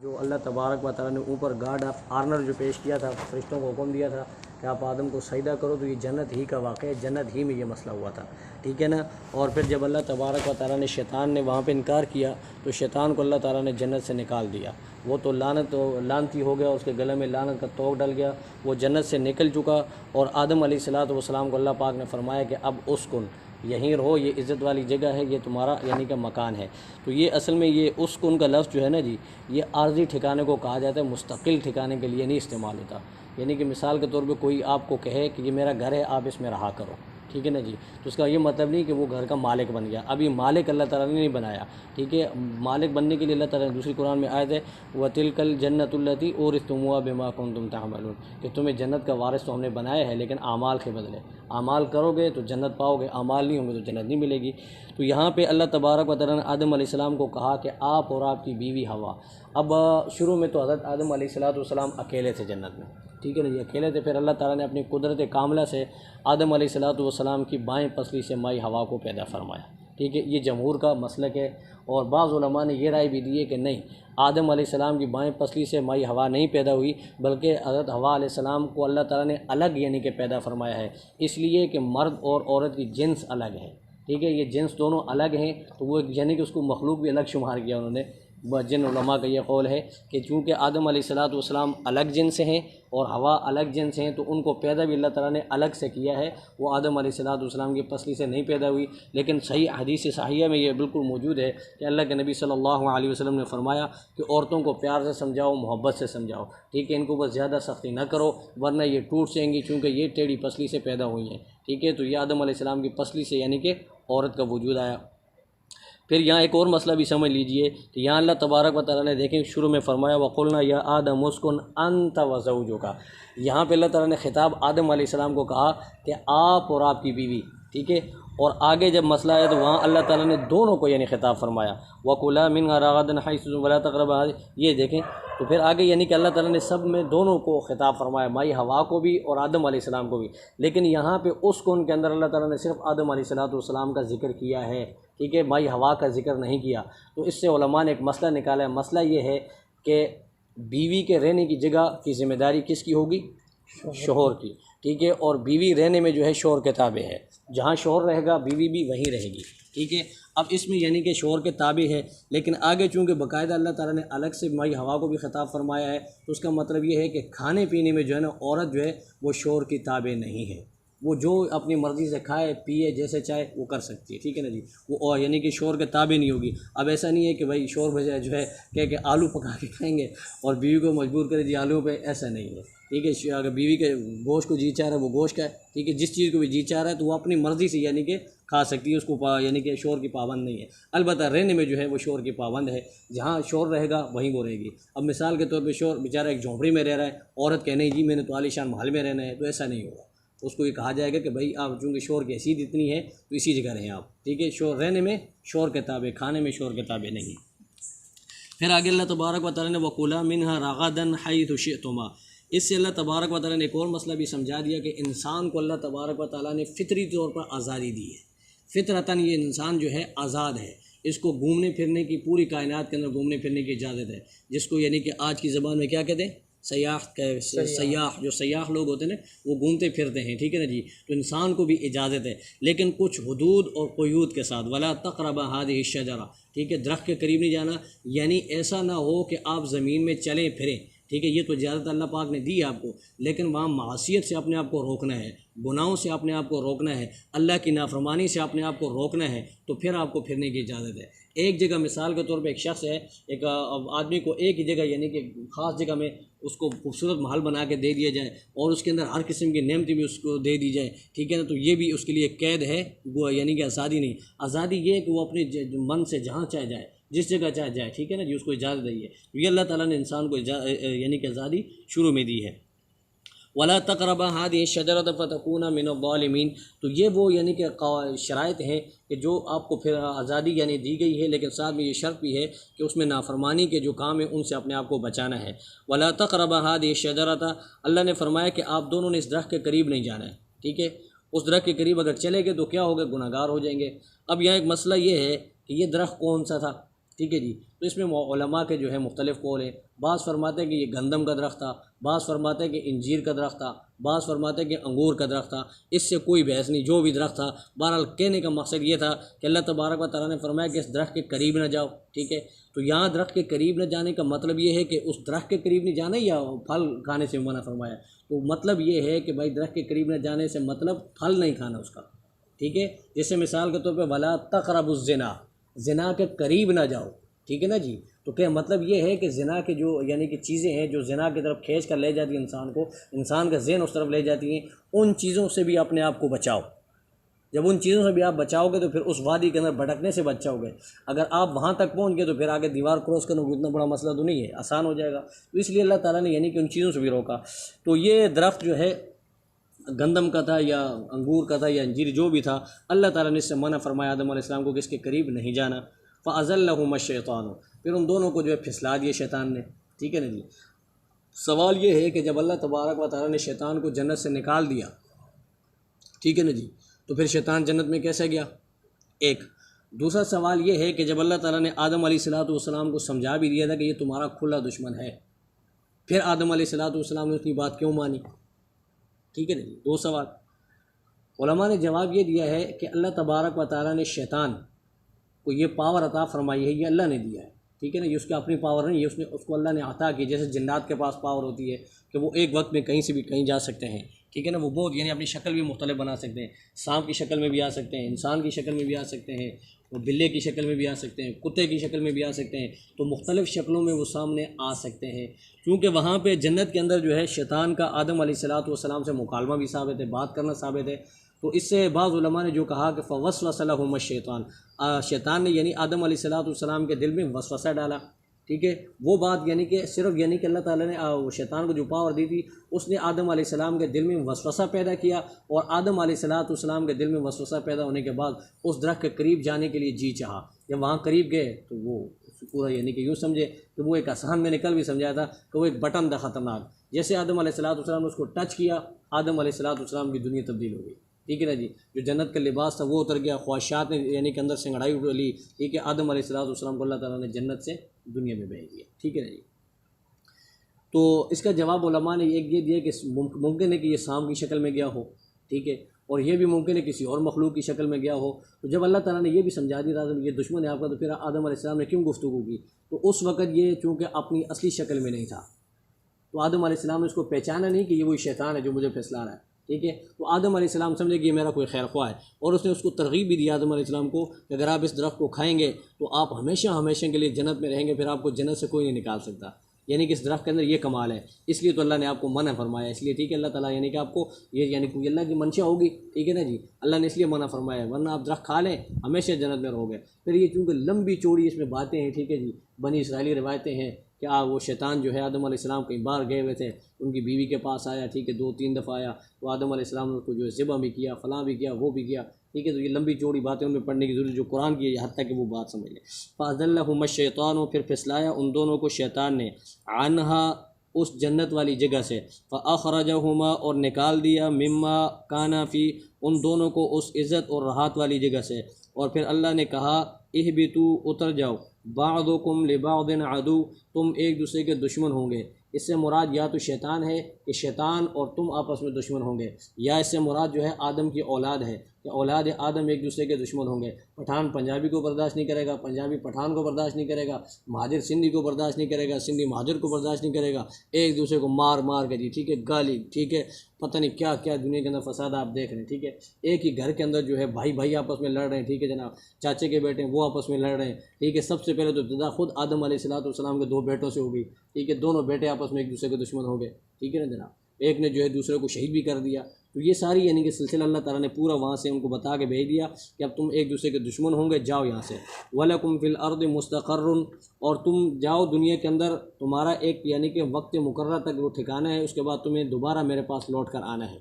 جو اللہ تبارک و تعالیٰ نے اوپر گارڈ آف آنر جو پیش کیا تھا، فرشتوں کو حکم دیا تھا کہ آپ آدم کو سجدہ کرو، تو یہ جنت ہی کا واقعہ ہے، جنت ہی میں یہ مسئلہ ہوا تھا، ٹھیک ہے نا۔ اور پھر جب اللہ تبارک و تعالیٰ نے شیطان نے وہاں پہ انکار کیا تو شیطان کو اللہ تعالیٰ نے جنت سے نکال دیا، وہ تو لعنتی ہو گیا، اس کے گلے میں لعنت کا توق ڈل گیا، وہ جنت سے نکل چکا۔ اور آدم علیہ السلام کو اللہ پاک نے فرمایا کہ اب اسکن، یہیں رہو، یہ عزت والی جگہ ہے، یہ تمہارا یعنی کہ مکان ہے۔ تو یہ اصل میں یہ اسکن کا لفظ جو ہے نا جی، یہ عارضی ٹھکانے کو کہا جاتا ہے، مستقل ٹھکانے کے لیے نہیں استعمال ہوتا۔ یعنی کہ مثال کے طور پہ کوئی آپ کو کہے کہ یہ میرا گھر ہے، آپ اس میں رہا کرو، ٹھیک ہے نا جی، تو اس کا یہ مطلب نہیں کہ وہ گھر کا مالک بن گیا، اب یہ مالک اللہ تعالیٰ نے نہیں بنایا، ٹھیک ہے۔ مالک بننے کے لیے اللہ تعالیٰ نے دوسری قرآن میں آیت ہے وَتِلْكَ الْجَنَّةُ الَّتِي أُورِثْتُمُوهَا بِمَا كُنتُمْ تَعْمَلُونَ، کہ تمہیں جنت کا وارث تو ہم نے بنایا ہے لیکن اعمال کے بدلے، اعمال کرو گے تو جنت پاؤ گے، اعمال نہیں ہوں گے تو جنت نہیں ملے گی۔ تو یہاں پہ اللہ تبارک و تعالیٰ نے آدم علیہ السلام کو کہا کہ آپ اور آپ کی بیوی ہوا، اب شروع میں تو حضرت آدم علیہ السلام اکیلے تھے جنت میں، ٹھیک ہے نا جی، اکیلے تھے۔ پھر اللہ تعالیٰ نے اپنی قدرت کاملہ سے آدم علیہ السلام کی بائیں پسلی سے مائی ہوا کو پیدا فرمایا، ٹھیک ہے۔ یہ جمہور کا مسلک ہے، اور بعض علماء نے یہ رائے بھی دی ہے کہ نہیں، آدم علیہ السلام کی بائیں پسلی سے مائی ہوا نہیں پیدا ہوئی، بلکہ حضرت حوا علیہ السلام کو اللہ تعالیٰ نے الگ یعنی کہ پیدا فرمایا ہے، اس لیے کہ مرد اور عورت کی جنس الگ ہے، ٹھیک ہے، یہ جنس دونوں الگ ہیں، تو وہ یعنی کہ اس کو مخلوق بھی الگ شمار کیا انہوں نے۔ جن علماء کا یہ قول ہے کہ چونکہ آدم علیہ السلام الگ جن سے ہیں اور حوا الگ جن سے ہیں، تو ان کو پیدا بھی اللہ تعالیٰ نے الگ سے کیا ہے، وہ آدم علیہ السلام کی پسلی سے نہیں پیدا ہوئی۔ لیکن صحیح حدیث صحیحہ میں یہ بالکل موجود ہے کہ اللہ کے نبی صلی اللہ علیہ وسلم نے فرمایا کہ عورتوں کو پیار سے سمجھاؤ، محبت سے سمجھاؤ، ٹھیک ہے، ان کو بس زیادہ سختی نہ کرو ورنہ یہ ٹوٹ جائیں گی، چونکہ یہ ٹیڑھی پسلی سے پیدا ہوئی ہیں، ٹھیک ہے۔ تو یہ آدم علیہ السلام کی پسلی سے یعنی کہ عورت کا وجود آیا۔ پھر یہاں ایک اور مسئلہ بھی سمجھ لیجئے کہ یہاں اللہ تبارک و تعالیٰ نے دیکھیں شروع میں فرمایا وَقُلْنَا يَا آدَمُ اسْكُنْ أَنْتَ وَزَوْجُكَ، یہاں پہ اللہ تعالیٰ نے خطاب آدم علیہ السلام کو کہا کہ آپ اور آپ کی بیوی، ٹھیک ہے، اور آگے جب مسئلہ ہے تو وہاں اللہ تعالیٰ نے دونوں کو یعنی خطاب فرمایا وَكُلَا مِنْهَا رَغَدًا حَيْثُ وَلَا تَقْرَبَا، یہ دیکھیں تو پھر آگے یعنی کہ اللہ تعالیٰ نے سب میں دونوں کو خطاب فرمایا، مائی ہوا کو بھی اور آدم علیہ السلام کو بھی، لیکن یہاں پہ اس کن کے اندر اللہ تعالیٰ نے صرف آدم علیہ السلام کا ذکر کیا ہے، ٹھیک ہے، مائی ہوا کا ذکر نہیں کیا۔ تو اس سے علماء نے ایک مسئلہ نکالا ہے، مسئلہ یہ ہے کہ بیوی کے رہنے کی جگہ کی ذمہ داری کس کی ہوگی؟ شوہر کی، ٹھیک ہے، اور بیوی رہنے میں جو ہے شوہر کے تابع ہے، جہاں شوہر رہے گا بیوی بھی وہیں رہے گی، ٹھیک ہے۔ اب اس میں یعنی کہ شوہر کے تابع ہے، لیکن آگے چونکہ باقاعدہ اللہ تعالیٰ نے الگ سے مائی ہوا کو بھی خطاب فرمایا ہے، تو اس کا مطلب یہ ہے کہ کھانے پینے میں جو ہے نا عورت جو ہے وہ شوہر کی تابع نہیں ہے، وہ جو اپنی مرضی سے کھائے پیے جیسے چاہے وہ کر سکتی ہے، ٹھیک ہے نا جی، وہ یعنی کہ شوہر کے تابع نہیں ہوگی۔ اب ایسا نہیں ہے کہ بھائی شوہر بجائے جو ہے کہ آلو پکا کے کھائیں گے اور بیوی کو مجبور کرے جی آلو پہ، ایسا نہیں ہے، ٹھیک ہے۔ اگر بیوی کے گوشت کو جی چاہ رہا ہے وہ گوشت کا ہے، ٹھیک ہے، جس چیز کو بھی جی چاہ رہا ہے تو وہ اپنی مرضی سے یعنی کہ کھا سکتی ہے، اس کو یعنی کہ شوہر کی پابند نہیں ہے۔ البتہ رہنے میں جو ہے وہ شوہر کی پابند ہے، جہاں شوہر رہے گا وہیں وہ رہے گی۔ اب مثال کے طور پہ شوہر بیچارہ ایک جھونپڑی میں رہ رہا ہے، عورت کہ نہیں جی میں نے تو عالیشان محل میں رہنا ہے، تو ایسا نہیں ہوگا، اس کو یہ کہا جائے گا کہ بھائی آپ چونکہ شوہر کی حیثیت اتنی ہے تو اسی جگہ رہیں آپ، ٹھیک ہے، شوہر رہنے میں شوہر کے تابع، کھانے میں شوہر کے تابع نہیں۔ پھر آگے اللہ تبارک و تعالیٰ نے وَكُلَا مِنْهَا رَغَدًا حَيْثُ شِئْتُمَا، اس سے اللہ تبارک و تعالیٰ نے ایک اور مسئلہ بھی سمجھا دیا کہ انسان کو اللہ تبارک و تعالیٰ نے فطری طور پر آزادی دی ہے، فطرتاً یہ انسان جو ہے آزاد ہے، اس کو گھومنے پھرنے کی، پوری کائنات کے اندر گھومنے پھرنے کی اجازت ہے، جس کو یعنی کہ آج کی زبان میں کیا کہتے ہیں؟ سیاح، جو سیاح لوگ ہوتے ہیں نا وہ گھومتے پھرتے ہیں، ٹھیک ہے نا جی، تو انسان کو بھی اجازت ہے، لیکن کچھ حدود اور قیود کے ساتھ وَلَا تَقْرَبَا هَٰذِهِ الشَّجَرَةَ، ٹھیک ہے، درخت کے قریب نہیں جانا، یعنی ایسا نہ ہو کہ آپ زمین میں چلیں پھریں، ٹھیک ہے، یہ تو اجازت اللہ پاک نے دی ہے آپ کو، لیکن وہاں معصیت سے اپنے آپ کو روکنا ہے، گناہوں سے اپنے آپ کو روکنا ہے، اللہ کی نافرمانی سے اپنے آپ کو روکنا ہے، تو پھر آپ کو پھرنے کی اجازت ہے۔ ایک جگہ مثال کے طور پہ ایک شخص ہے، ایک آدمی کو ایک ہی جگہ یعنی کہ خاص جگہ میں اس کو خوبصورت محل بنا کے دے دیا جائے اور اس کے اندر ہر قسم کی نعمتیں بھی اس کو دے دی جائے، ٹھیک ہے نا، تو یہ بھی اس کے لیے قید ہے، وہ یعنی کہ آزادی نہیں۔ آزادی یہ ہے کہ وہ اپنے من سے جہاں چاہے جائے، جس جگہ چاہے جائے، ٹھیک ہے نا جی، اس کو اجازت دی ہے، یہ اللہ تعالیٰ نے انسان کو یعنی کہ آزادی شروع میں دی ہے۔ وَلَا تَقْرَبَا هَٰذِهِ الشَّجَرَةَ فَتَكُونَ مِنَ الظَّالِمِينَ، تو یہ وہ یعنی کہ شرائط ہیں کہ جو آپ کو پھر آزادی یعنی دی گئی ہے، لیکن ساتھ میں یہ شرط بھی ہے کہ اس میں نافرمانی کے جو کام ہیں ان سے اپنے آپ کو بچانا ہے۔ وَلَا تَقْرَبَا هَٰذِهِ الشَّجَرَةَ، اللہ نے فرمایا کہ آپ دونوں نے اس درخت کے قریب نہیں جانا ہے، ٹھیک ہے، اس درخت کے قریب اگر چلے گئے تو کیا ہوگا؟ گناہگار ہو جائیں گے۔ اب یہاں ایک مسئلہ یہ ہے کہ یہ درخت کون سا تھا؟ ٹھیک ہے جی. تو اس میں علماء کے جو ہے مختلف قول ہیں. بعض فرماتے ہیں کہ یہ گندم کا درخت تھا، بعض فرماتے ہیں کہ انجیر کا درخت تھا، بعض فرماتے ہیں کہ انگور کا درخت تھا. اس سے کوئی بحث نہیں، جو بھی درخت تھا. بہرحال کہنے کا مقصد یہ تھا کہ اللہ تبارک و تعالیٰ نے فرمایا کہ اس درخت کے قریب نہ جاؤ. ٹھیک ہے، تو یہاں درخت کے قریب نہ جانے کا مطلب یہ ہے کہ اس درخت کے قریب نہیں جانا یا پھل کھانے سے منع فرمایا. تو مطلب یہ ہے کہ بھائی درخت کے قریب نہ جانے سے مطلب پھل نہیں کھانا اس کا. ٹھیک ہے، جیسے مثال کے طور پہ ولا تقربوا الزنا، زنا کے قریب نہ جاؤ. ٹھیک ہے نا جی. تو کیا مطلب یہ ہے کہ زنا کے جو یعنی کہ چیزیں ہیں جو زنا کی طرف کھینچ کر لے جاتی ہیں انسان کو، انسان کا ذہن اس طرف لے جاتی ہیں، ان چیزوں سے بھی اپنے آپ کو بچاؤ. جب ان چیزوں سے بھی آپ بچاؤ گے تو پھر اس وادی کے اندر بھٹکنے سے بچاؤ گے. اگر آپ وہاں تک پہنچ گئے تو پھر آگے دیوار کراس کرنا اتنا بڑا مسئلہ تو نہیں ہے، آسان ہو جائے گا. تو اس لیے اللہ تعالیٰ نے یعنی کہ ان چیزوں سے بھی روکا. تو یہ درخت جو ہے گندم کا تھا یا انگور کا تھا یا انجیر جو بھی تھا، اللہ تعالیٰ نے اس سے منع فرمایا آدم علیہ السلام کو کہ اس کے قریب نہیں جانا. فَأَزَلَّهُمَا الشَّيْطَانُ، پھر ان دونوں کو جو ہے پھسلا دیا شیطان نے. ٹھیک ہے نا جی. سوال یہ ہے کہ جب اللہ تبارک و تعالیٰ نے شیطان کو جنت سے نکال دیا، ٹھیک ہے نا جی، تو پھر شیطان جنت میں کیسے گیا؟ ایک دوسرا سوال یہ ہے کہ جب اللہ تعالیٰ نے آدم علیہ السلام کو سمجھا بھی دیا تھا کہ یہ تمہارا کھلا دشمن ہے، پھر آدم علیہ السلام نے اس کی بات کیوں مانی؟ ٹھیک ہے نا جی. دو سوال. علماء نے جواب یہ دیا ہے کہ اللہ تبارک و تعالیٰ نے شیطان کو یہ پاور عطا فرمائی ہے، یہ اللہ نے دیا ہے. ٹھیک ہے نا، یہ اس کی اپنی پاور نہیں ہے، اس کو اللہ نے عطا کی. جیسے جنات کے پاس پاور ہوتی ہے کہ وہ ایک وقت میں کہیں سے بھی کہیں جا سکتے ہیں. ٹھیک ہے نا، وہ بہت یعنی اپنی شکل بھی مختلف بنا سکتے ہیں. سانپ کی شکل میں بھی آ سکتے ہیں، انسان کی شکل میں بھی آ سکتے ہیں، وہ بلے کی شکل میں بھی آ سکتے ہیں، کتے کی شکل میں بھی آ سکتے ہیں. تو مختلف شکلوں میں وہ سامنے آ سکتے ہیں. کیونکہ وہاں پہ جنت کے اندر جو ہے شیطان کا آدم علیہ السلام سے مکالمہ بھی ثابت ہے، بات کرنا ثابت ہے. تو اس سے بعض علماء نے جو کہا کہ فوسوس لہما الشیطان، شیطان نے یعنی آدم علیہ السلام کے دل میں وسوسہ ڈالا. ٹھیک ہے، وہ بات یعنی کہ صرف یعنی کہ اللہ تعالیٰ نے شیطان کو جو پاور دی تھی، اس نے آدم علیہ السلام کے دل میں وسوسہ پیدا کیا. اور آدم علیہ السلام کے دل میں وسوسہ پیدا ہونے کے بعد اس درخت کے قریب جانے کے لیے جی چاہا. جب وہاں قریب گئے تو وہ پورا یعنی کہ یوں سمجھے کہ وہ ایک آسان، میں نے کل بھی سمجھایا تھا کہ وہ ایک بٹن تھا خطرناک. جیسے آدم علیہ السلام نے اس کو ٹچ کیا، آدم علیہ السلام کی دنیا تبدیل ہو گئی. ٹھیک ہے نا جی. جو جنت کا لباس تھا وہ اتر گیا، خواہشات نے یعنی کہ اندر سے انگڑائی اٹھ لی. ٹھیک ہے، آدم علیہ السلام کو اللہ تعالیٰ نے جنت سے دنیا میں بھیج دیا. ٹھیک ہے نا جی. تو اس کا جواب علماء نے ایک یہ دیا کہ ممکن ہے کہ یہ سانپ کی شکل میں گیا ہو. ٹھیک ہے، اور یہ بھی ممکن ہے کسی اور مخلوق کی شکل میں گیا ہو. تو جب اللہ تعالیٰ نے یہ بھی سمجھا دیا تھا یہ دشمن ہے آپ کا، تو پھر آدم علیہ السلام نے کیوں گفتگو کی؟ تو اس وقت یہ چونکہ اپنی اصلی شکل میں نہیں تھا، تو آدم علیہ السلام نے اس کو پہچانا نہیں کہ یہ وہی شیطان ہے جو مجھے پھسلا رہا ہے. ٹھیک ہے، تو آدم علیہ السلام سمجھے کہ یہ میرا کوئی خیر خواہ ہے، اور اس نے اس کو ترغیب بھی دی آدم علیہ السلام کو کہ اگر آپ اس درخت کو کھائیں گے تو آپ ہمیشہ کے لیے جنت میں رہیں گے، پھر آپ کو جنت سے کوئی نہیں نکال سکتا. یعنی کہ اس درخت کے اندر یہ کمال ہے، اس لیے تو اللہ نے آپ کو منع فرمایا. اس لیے ٹھیک ہے، اللہ تعالیٰ یعنی کہ آپ کو یہ یعنی کوئی اللہ کی منشا ہوگی. ٹھیک ہے نا جی، اللہ نے اس لیے منع فرمایا، ورنہ آپ درخت کھا لیں ہمیشہ جنت میں رہو گے. پھر یہ چونکہ لمبی چوڑی اس میں باتیں ہیں. ٹھیک ہے جی، بنی اسرائیلی روایتیں ہیں کہ وہ شیطان جو ہے آدم علیہ السلام کئی بار گئے ہوئے تھے، ان کی بیوی کے پاس آیا. ٹھیک ہے، 2-3 دفعہ آیا تو آدم علیہ السلام نے اس کو جو ہے ذبح بھی کیا، فلاں بھی کیا، وہ بھی کیا. ٹھیک ہے، تو یہ لمبی چوڑی باتیں ان میں پڑھنے کی ضرورت جو قرآن کی ہے حتیٰ کہ وہ بات سمجھ لیں. فَأَزَلَّهُمَا الشَّيْطَانُ، پھر پھسلایا ان دونوں کو شیطان نے، عنہا، اس جنت والی جگہ سے، فَأَخْرَجَهُمَا، اور نکال دیا، مما کانا فی، ان دونوں کو اس عزت اور راحت والی جگہ سے. اور پھر اللہ نے کہا اہبطوا، اتر جاؤ، بعضکم لبعض عدو، تم ایک دوسرے کے دشمن ہوں گے. اس سے مراد یا تو شیطان ہے کہ شیطان اور تم آپس میں دشمن ہوں گے، یا اس سے مراد جو ہے آدم کی اولاد ہے کہ اولاد آدم ایک دوسرے کے دشمن ہوں گے. پٹھان پنجابی کو برداشت نہیں کرے گا، پنجابی پٹھان کو برداشت نہیں کرے گا، مہاجر سندھی کو برداشت نہیں کرے گا، سندھی مہاجر کو برداشت نہیں کرے گا. ایک دوسرے کو مار کے جی، ٹھیک ہے، گالی، ٹھیک ہے، پتہ نہیں کیا کیا دنیا کے اندر فساد آپ دیکھ رہے ہیں. ٹھیک ہے، ایک ہی گھر کے اندر جو ہے بھائی آپس میں لڑ رہے ہیں. ٹھیک ہے جناب، چاچے کے بیٹے وہ آپس میں لڑ رہے ہیں. ٹھیک ہے، سب سے پہلے تو ابتدا خود آدم علیہ السلام کے 2 بیٹوں سے ہو گئی. ٹھیک ہے، دونوں بیٹے آپس میں ایک دوسرے کے دشمن ہو گئے. ٹھیک ہے نا جناب، ایک نے جو ہے دوسرے کو شہید بھی کر دیا. تو یہ ساری یعنی کہ سلسلہ اللہ تعالیٰ نے پورا وہاں سے ان کو بتا کے بھیج دیا کہ اب تم ایک دوسرے کے دشمن ہوں گے، جاؤ یہاں سے. وَلَكُمْ فِي الْأَرْضِ مُسْتَقَرٌّ، اور تم جاؤ دنیا کے اندر، تمہارا ایک یعنی کہ وقت مقررہ تک وہ ٹھکانہ ہے، اس کے بعد تمہیں دوبارہ میرے پاس لوٹ کر آنا ہے.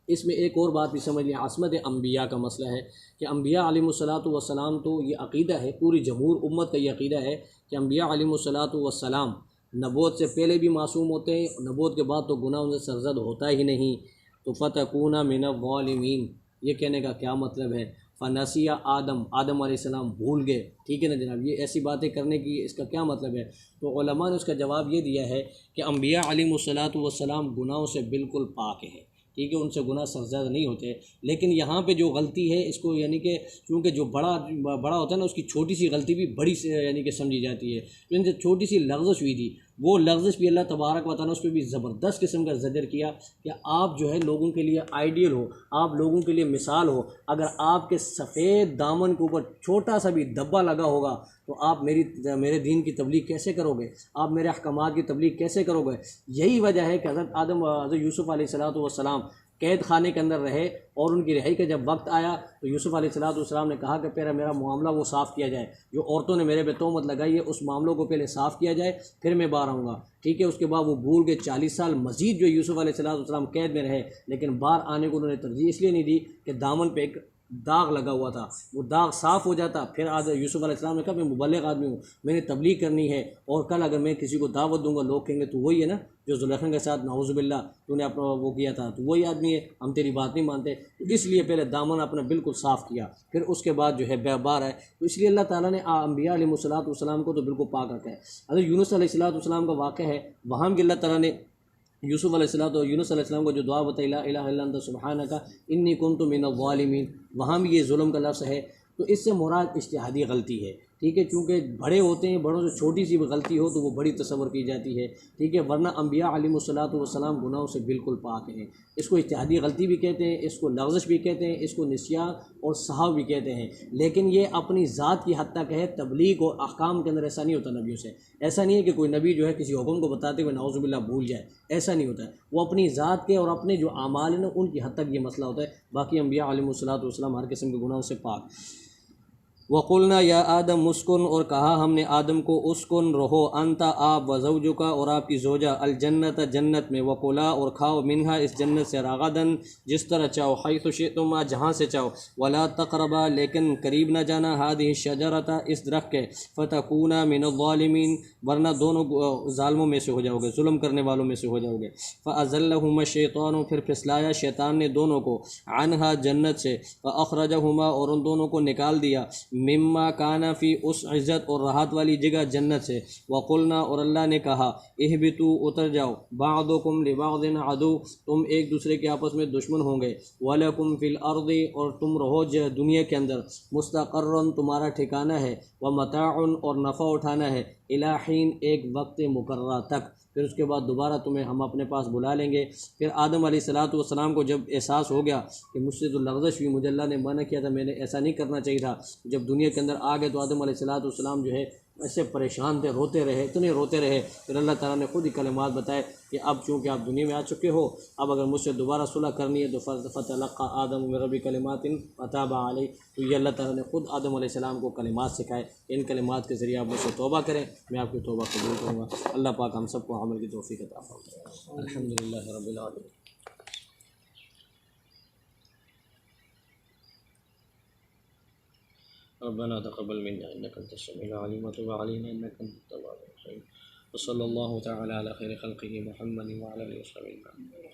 اس میں ایک اور بات بھی سمجھ لیں، عصمت انبیاء کا مسئلہ ہے کہ انبیاء علیہ السلام تو یہ عقیدہ ہے، پوری جمہور امت کا یہ عقیدہ ہے کہ انبیاء علیہ السلام نبوت سے پہلے بھی معصوم ہوتے ہیں، نبوت کے بعد تو گناہ ان سے سرزد ہوتا ہی نہیں. تو فَتَكُونَ مِنَ الظَّالِمِينَ، یہ کہنے کا کیا مطلب ہے؟ فنسیہ آدم علیہ السلام بھول گئے، ٹھیک ہے نا جناب۔ یہ ایسی باتیں کرنے کی اس کا کیا مطلب ہے؟ تو علماء نے اس کا جواب یہ دیا ہے کہ انبیاء علیہ الصلاۃ والسلام گناہوں سے بالکل پاک ہیں، ٹھیک ہے، ان سے گناہ سرزد نہیں ہوتے، لیکن یہاں پہ جو غلطی ہے اس کو یعنی کہ چونکہ جو بڑا ہوتا ہے نا، اس کی چھوٹی سی غلطی بھی بڑی یعنی کہ سمجھی جاتی ہے۔ تو ان سے چھوٹی سی لغزش ہوئی تھی، وہ لغزش بھی اللہ تبارک و تعالیٰ نے اس پہ بھی زبردست قسم کا زجر کیا کہ آپ جو ہے لوگوں کے لیے آئیڈیل ہو، آپ لوگوں کے لیے مثال ہو، اگر آپ کے سفید دامن کے اوپر چھوٹا سا بھی دبا لگا ہوگا تو آپ میرے دین کی تبلیغ کیسے کرو گے؟ آپ میرے احکامات کی تبلیغ کیسے کرو گے؟ یہی وجہ ہے کہ حضرت یوسف علیہ السلام قید خانے کے اندر رہے، اور ان کی رہائی کا جب وقت آیا تو یوسف علیہ السلام نے کہا کہ پہلے میرا معاملہ وہ صاف کیا جائے، جو عورتوں نے میرے پہ تہمت لگائی ہے اس معاملوں کو پہلے صاف کیا جائے، پھر میں باہر آؤں گا، ٹھیک ہے۔ اس کے بعد وہ بھول کے 40 سال مزید جو یوسف علیہ السلام قید میں رہے، لیکن باہر آنے کو انہوں نے ترجیح اس لیے نہیں دی کہ دامن پہ ایک داغ لگا ہوا تھا، وہ داغ صاف ہو جاتا۔ پھر آج یوسف علیہ السلام نے کہا میں مبلغ آدمی ہوں، میں نے تبلیغ کرنی ہے، اور کل اگر میں کسی کو دعوت دوں گا لوگ کہیں گے تو وہی ہے نا جو زلیخا کے ساتھ نعوذ باللہ تو نے اپنا وہ کیا تھا، تو وہی آدمی ہے، ہم تیری بات نہیں مانتے۔ تو اس لیے پہلے دامن اپنا بالکل صاف کیا، پھر اس کے بعد جو ہے باہر ہے۔ تو اس لیے اللہ تعالیٰ نے انبیاء علیہ السلام کو تو بالکل پاک رکھا ہے۔ اگر یونس علیہ السلام کا واقعہ ہے، وہاں بھی اللہ تعالیٰ نے یوسف علیہ السلام کو جو دعا بتائی لا الہ الا انت سبحانک انی کنت من الظالمین، وہاں بھی یہ ظلم کا لفظ ہے۔ تو اس سے مراد اجتہادی غلطی ہے، ٹھیک ہے، چونکہ بڑے ہوتے ہیں، بڑوں سے چھوٹی سی بھی غلطی ہو تو وہ بڑی تصور کی جاتی ہے، ٹھیک ہے، ورنہ انبیاء علیہ السلام گناہوں سے بالکل پاک ہیں۔ اس کو اجتہادی غلطی بھی کہتے ہیں، اس کو لغزش بھی کہتے ہیں، اس کو نسیان اور سہو بھی کہتے ہیں، لیکن یہ اپنی ذات کی حد تک ہے۔ تبلیغ اور احکام کے اندر ایسا نہیں ہوتا نبیوں سے، ایسا نہیں ہے کہ کوئی نبی جو ہے کسی حکم کو بتاتے ہوئے نعوذ باللہ بھول جائے، ایسا نہیں ہوتا ہے۔ وہ اپنی ذات کے اور اپنے جو اعمال ہیں نا ان کی حد تک یہ مسئلہ ہوتا ہے، باقی انبیاء علیہ السلام ہر قسم کے گناہوں سے پاک۔ وقلنا یا آدم اسکن، اور کہا ہم نے آدم کو اسکن رہو، انت آپ، وزوجک اور آپ کی زوجہ، الجنت جنت میں، وکلا اور کھاؤ، منہا اس جنت سے، رغدن جس طرح چاہو، حیث شئتما جہاں سے چاہو، ولا تقربا لیکن قریب نہ جانا، ہذہ الشجرۃ اس درخت کے، فتکونا من الظالمین ورنہ دونوں ظالموں میں سے ہو جاؤ گے، ظلم کرنے والوں میں سے ہو جاؤ گے۔ فازلہما الشیطان پھر پھسلایا شیطان نے دونوں کو، عنہا جنت سے، فاخرجہما اور ان دونوں کو نکال دیا، مما کانا فی اس عزت اور راحت والی جگہ جنت سے، وقلنا اور اللہ نے کہا، اہبتوا اتر جاؤ، بعضکم لبعض عدو تم ایک دوسرے کے آپس میں دشمن ہوں گے، ولکم فی الارض اور تم رہو دنیا کے اندر، مستقر تمہارا ٹھکانہ ہے، ومتاع اور نفع اٹھانا ہے، الی حین ایک وقت مقررہ تک، پھر اس کے بعد دوبارہ تمہیں ہم اپنے پاس بلا لیں گے۔ پھر آدم علیہ السلام کو جب احساس ہو گیا کہ مجھ سے تو لغزش ہوئی، مجھے اللہ نے منع کیا تھا، میں نے ایسا نہیں کرنا چاہیے تھا، جب دنیا کے اندر آ گئے تو آدم علیہ السلام جو ہے ایسے پریشان تھے، روتے رہے، اتنے روتے رہے۔ پھر اللہ تعالیٰ نے خود ہی کلمات بتائے کہ اب چونکہ آپ دنیا میں آ چکے ہو، اب اگر مجھ سے دوبارہ صلح کرنی ہے تو فتلقى آدم من ربه کلمات فتاب علیہ، تو یہ اللہ تعالیٰ نے خود آدم علیہ السلام کو کلمات سکھائے، ان کلمات کے ذریعے آپ مجھ سے توبہ کریں، میں آپ کی توبہ قبول کروں گا۔ اللہ پاک ہم سب کو عمل کی توفیق عطا فرمائے۔ الحمدللہ رب العالمین۔ ربنا تقبل منا انك انت السميع العليم وتب علينا انك انت التواب الرحيم، وصلى الله تعالى على خير خلقه محمد وعلى اله وصحبه اجمعين۔